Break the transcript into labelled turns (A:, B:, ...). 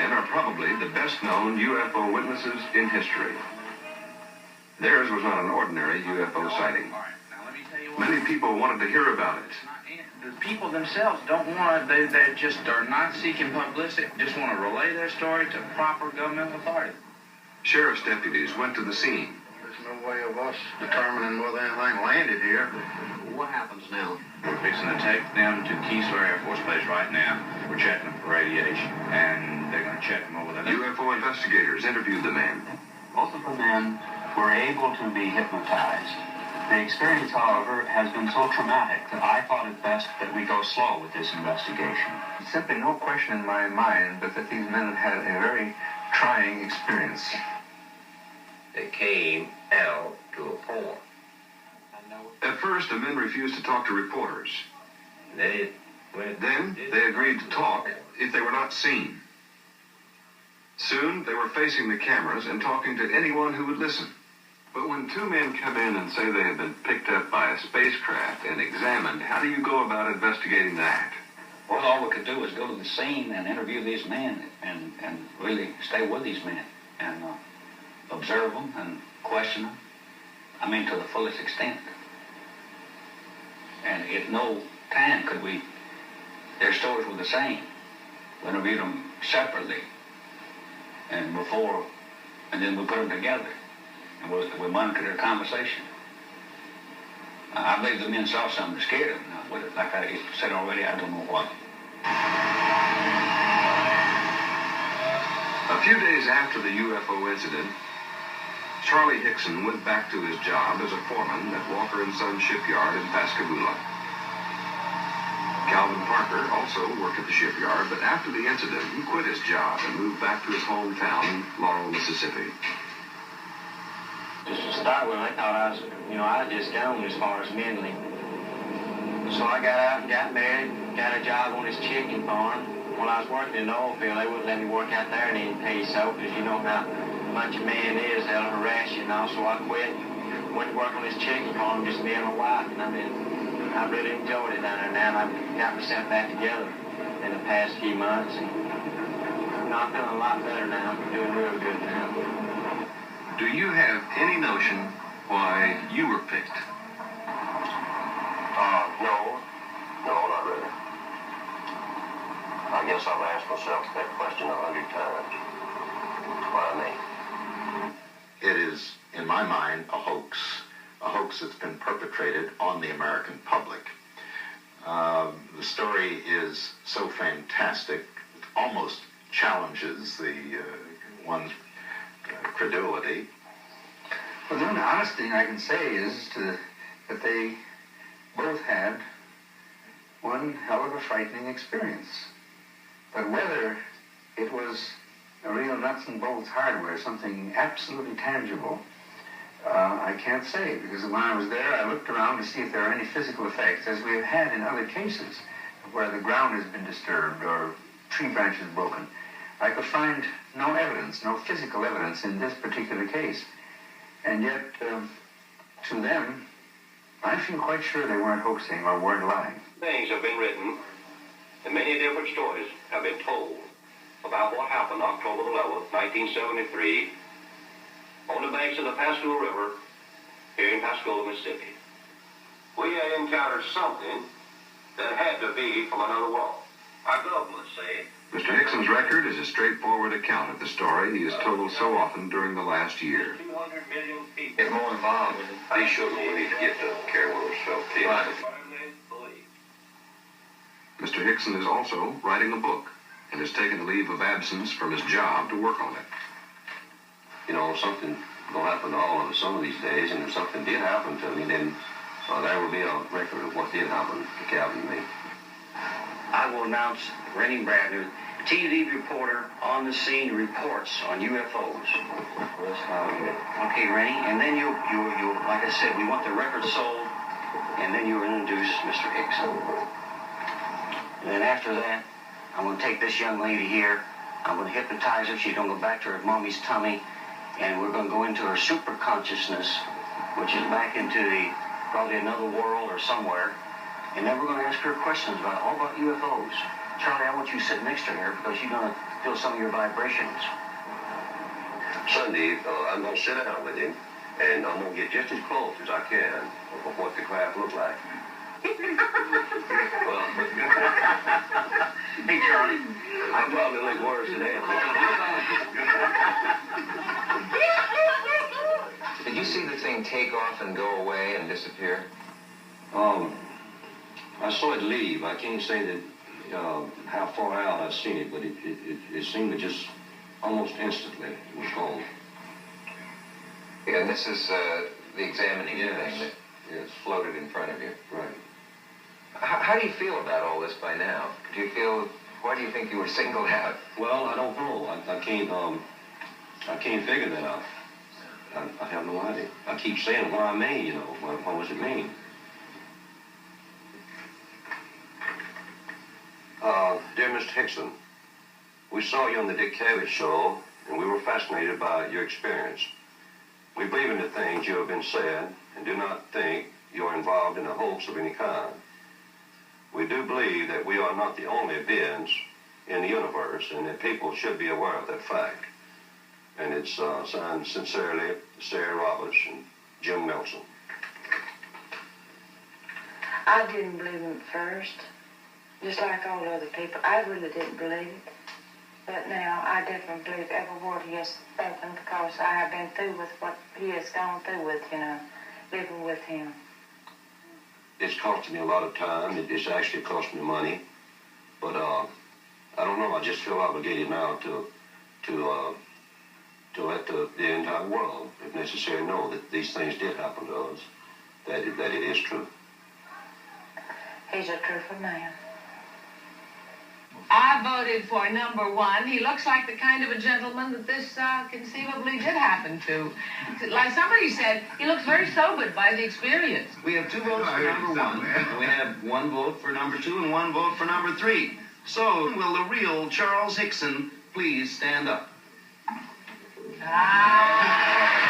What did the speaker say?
A: men are probably the best-known UFO witnesses in history. Theirs was not an ordinary UFO sighting. Many people wanted to hear about it.
B: The people themselves don't want to, they just are not seeking publicity, just want to relay their story to proper governmental authority.
A: Sheriff's deputies went to the scene.
C: There's no way of us determining whether anything landed here.
D: What happens now?
B: We're fixing to take them to Keesler Air Force Base right now. We're checking them for radiation, and they're going to check them over there.
A: UFO investigators interviewed the men.
E: Both of the men were able to be hypnotized. The experience, however, has been so traumatic that I thought it best that we go slow with this investigation.
F: There's simply no question in my mind but that these men had a very trying experience.
D: They came out to a point.
A: At first, the men refused to talk to reporters.
D: Then
A: they agreed to talk if they were not seen. Soon, they were facing the cameras and talking to anyone who would listen. But when two men come in and say they have been picked up by a spacecraft and examined, how do you go about investigating that?
E: Well, all we could do is go to the scene and interview these men and really stay with these men and observe them and question them. I mean, to the fullest extent. And at no time could we, their stories were the same. We interviewed them separately and then we put them together. And we monitored their conversation. I believe the men saw something that scared them. Now, like I said already, I don't know what.
A: A few days after the UFO incident, Charlie Hickson went back to his job as a foreman at Walker & Son shipyard in Pascagoula. Calvin Parker also worked at the shipyard, but after the incident, he quit his job and moved back to his hometown, Laurel, Mississippi.
G: Just to start with, I thought I was just gone as far as mentally. So I got out and got married, got a job on this chicken farm. When I was working in the oil field, they wouldn't let me work out there and didn't pay so, because you know how much a man is, they'll harass you and all, so I quit. Went to work on this chicken farm, just me and my wife, and I really enjoyed it down there now, and I've got myself back together in the past few months, and I'm feeling a lot better now. I'm doing real good now.
A: Do you have any notion why you were picked?
D: No, not really. I guess I've asked myself that question 100 times. Why me?
H: It is, in my mind, a hoax that's been perpetrated on the American public. The story is so fantastic, it almost challenges one's credulity.
F: Well, the only honest thing I can say is that they both had one hell of a frightening experience. But whether it was a real nuts and bolts hardware, something absolutely tangible, I can't say, because when I was there, I looked around to see if there are any physical effects, as we have had in other cases, where the ground has been disturbed or tree branches broken. I could find no evidence, no physical evidence in this particular case. And yet, to them, I feel quite sure they weren't hoaxing or weren't lying.
D: Things have been written, and many different stories have been told about what happened October 11th, 1973, on the banks of the Pascagoula River here in Pascagoula, Mississippi. We had encountered something that had to be from another world. Our government say.
A: Mr. Hickson's record is a straightforward account of the story he has told so often during the last year.
D: 200 million people get more involved with it. They shouldn't need to get to care what ourselves.
A: Mr. Hickson is also writing a book and has taken a leave of absence from his job to work on it.
D: You know, something will happen to all of us some of these days, and if something did happen to me, then there will be a record of what did happen to Calvin and me.
G: I will announce Rennie Bradley, TV reporter on the scene, reports on UFOs. Okay, Rennie, and then you, like I said, we want the record sold, and then you'll introduce Mr. Hickson. And then after that, I'm going to take this young lady here, I'm going to hypnotize her, she's going to go back to her mommy's tummy, and we're going to go into her super consciousness, which is back into probably another world or somewhere. And then we're going to ask her questions all about UFOs. Charlie, I want you to sit next to her because you're going to feel some of your vibrations.
D: Sunday, I'm going to sit down with him, and I'm going to get just as close as I can of what the craft looked like. Well,
G: Hey, Charlie.
D: I probably look worse than that.
I: Did you see the thing take off and go away and disappear?
D: I saw it leave. I can't say that how far out I've seen it, but it seemed to just almost instantly it was gone.
I: Yeah, and this is the examining thing that floated in front of you.
D: Right.
I: How do you feel about all this by now? Do you feel? Why do you think you were singled out?
D: Well, I don't know. I can't figure that out. I have no idea. I keep saying, why me, you know? What does it mean? Dear Mr. Hickson, we saw you on the Dick Cavett show, and we were fascinated by your experience. We believe in the things you have been said, and do not think you are involved in a hoax of any kind. We do believe that we are not the only beings in the universe, and that people should be aware of that fact. And it's signed sincerely, Sarah Roberts and Jim Nelson.
J: I didn't believe him at first, just like all other people. I really didn't believe it. But now I definitely believe every word he has spoken, because I have been through with what he has gone through with, you know, living with him.
D: It's costing me a lot of time. It's actually cost me money. But I don't know. I just feel obligated now to let the entire world, if necessary, know that these things did happen to us, that it is true.
J: He's a truthful man.
K: I voted for number 1. He looks like the kind of a gentleman that this conceivably did happen to. Like somebody said, he looks very sobered by the experience.
B: We have 2 votes for number 1, and we have 1 vote for number 2 and 1 vote for number 3. So, will the real Charles Hickson please stand up?
K: Ah.